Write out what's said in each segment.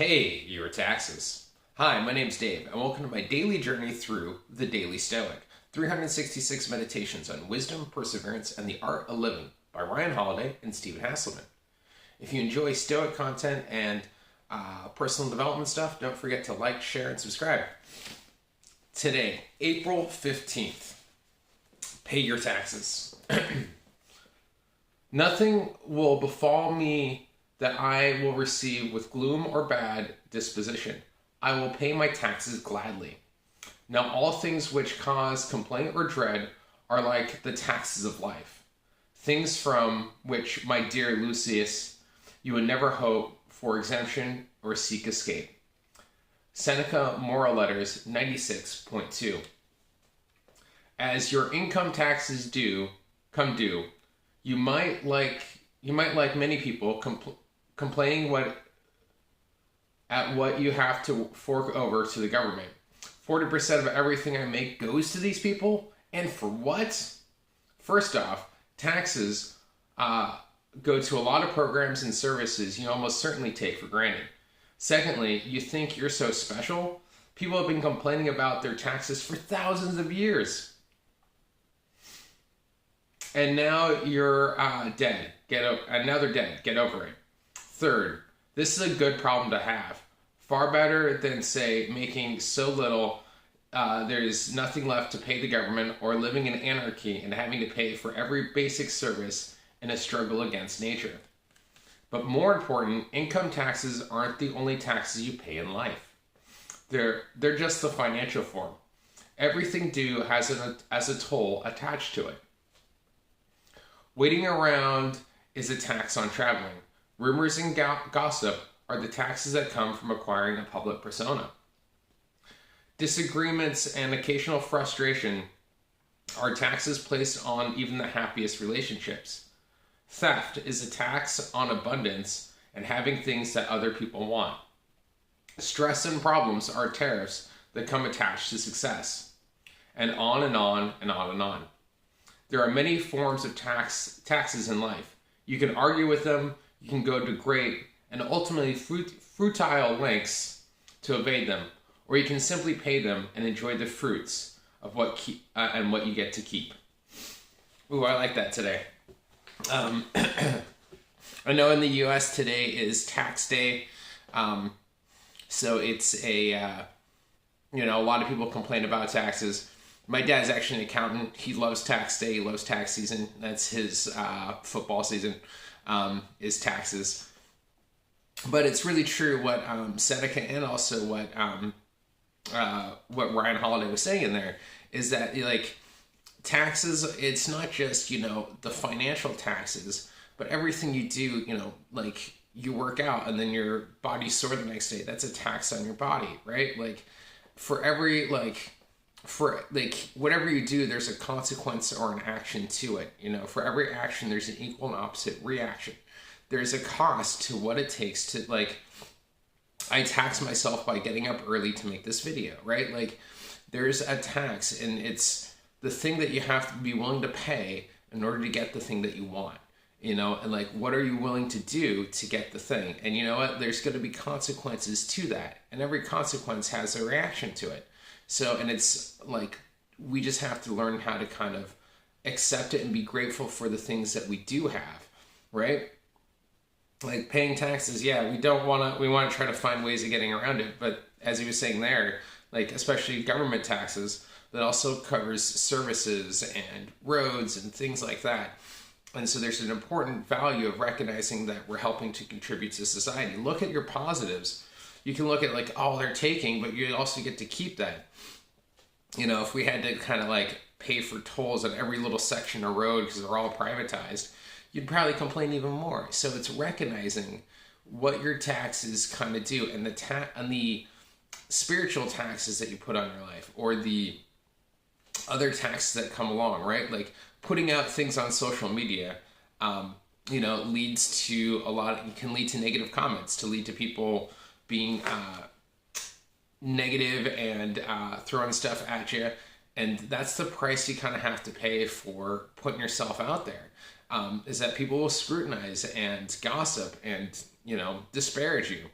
Pay your taxes. Hi, my name's Dave, and welcome to my daily journey through the Daily Stoic. 366 meditations on wisdom, perseverance, and the art of living by Ryan Holiday and Stephen Hasselman. If you enjoy Stoic content and personal development stuff, don't forget to like, share, and subscribe. Today, April 15th, pay your taxes. Nothing will befall me that I will receive with gloom or bad disposition. I will pay my taxes gladly. Now all things which cause complaint or dread are like the taxes of life, things from which, my dear Lucilius, you would never hope for exemption or seek escape. SENECA Moral Letters 96.2. As your income taxes come due, you might like many people complaining at what you have to fork over to the government. 40% of everything I make goes to these people, and for what? First off, taxes go to a lot of programs and services you almost certainly take for granted. Secondly, you think you're so special? People have been complaining about their taxes for thousands of years. And now you're dead. And now they're dead. Get over it. Third, this is a good problem to have. Far better than, say, making so little there's nothing left to pay the government, or living in anarchy and having to pay for every basic service in a struggle against nature. But more important, income taxes aren't the only taxes you pay in life. They're just the financial form. Everything due has a toll attached to it. Waiting around is a tax on traveling. Rumors and gossip are the taxes that come from acquiring a public persona. Disagreements and occasional frustration are taxes placed on even the happiest relationships. Theft is a tax on abundance and having things that other people want. Stress and problems are tariffs that come attached to success. And on and on and on and on. There are many forms of taxes in life. You can argue with them, you can go to great and ultimately futile lengths to evade them, or you can simply pay them and enjoy the fruits of what you get to keep. Ooh, I like that today. I know in the U.S. today is tax day, so it's a lot of people complain about taxes. My dad's actually an accountant. He loves tax day. He loves tax season. That's his football season, is taxes. But it's really true what Seneca and also what Ryan Holiday was saying in there is that taxes. It's not just the financial taxes, but everything you do. You work out and then your body's sore the next day. That's a tax on your body, right? For whatever you do, there's a consequence or an action to it. For every action, there's an equal and opposite reaction. There's a cost to what it takes to, I tax myself by getting up early to make this video, right? There's a tax, and it's the thing that you have to be willing to pay in order to get the thing that you want, and what are you willing to do to get the thing? And you know what? There's going to be consequences to that, and every consequence has a reaction to it. So, and it's we just have to learn how to kind of accept it and be grateful for the things that we do have, right? Paying taxes, yeah, we want to try to find ways of getting around it. But as he was saying there, especially government taxes, that also covers services and roads and things like that. And so there's an important value of recognizing that we're helping to contribute to society. Look at your positives. You can look at they're taking, but you also get to keep that. If we had to kind of pay for tolls on every little section of road because they're all privatized, you'd probably complain even more. So it's recognizing what your taxes kind of do, and the spiritual taxes that you put on your life, or the other taxes that come along, right? Putting out things on social media, leads to can lead to negative comments, to lead to people being negative and throwing stuff at you. And that's the price you kind of have to pay for putting yourself out there. Is that people will scrutinize and gossip and, disparage you.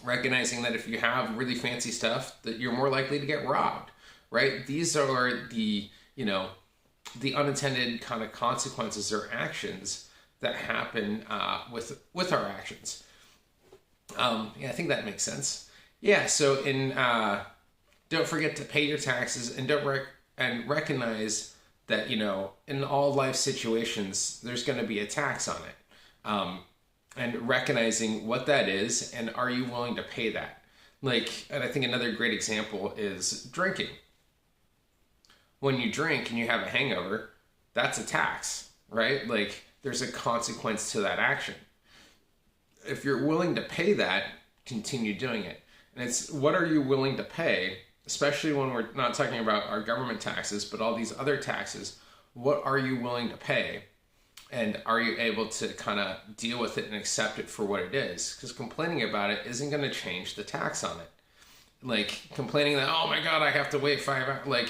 recognizing that if you have really fancy stuff, that you're more likely to get robbed, right? These are the, the unintended kind of consequences or actions that happen with our actions. I think that makes sense. Yeah, so don't forget to pay your taxes, and recognize that, in all life situations, there's going to be a tax on it. And recognizing what that is, and are you willing to pay that? And I think another great example is drinking. When you drink and you have a hangover, that's a tax, right? There's a consequence to that action. If you're willing to pay that, continue doing it. And it's, what are you willing to pay, especially when we're not talking about our government taxes, but all these other taxes? What are you willing to pay? And are you able to kind of deal with it and accept it for what it is? Because complaining about it isn't going to change the tax on it. Complaining that, oh my God, I have to wait 5 hours.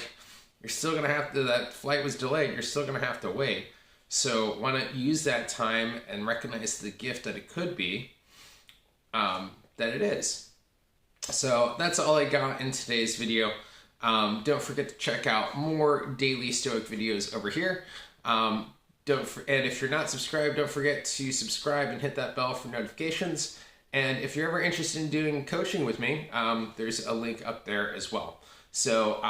You're still going to have to, that flight was delayed. You're still going to have to wait. So why not use that time and recognize the gift that it could be, that it is. So that's all I got in today's video. Don't forget to check out more daily Stoic videos over here. And if you're not subscribed, don't forget to subscribe and hit that bell for notifications. And if you're ever interested in doing coaching with me, there's a link up there as well. So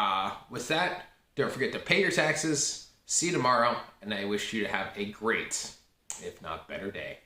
with that, don't forget to pay your taxes. See you tomorrow, and I wish you to have a great, if not better, day.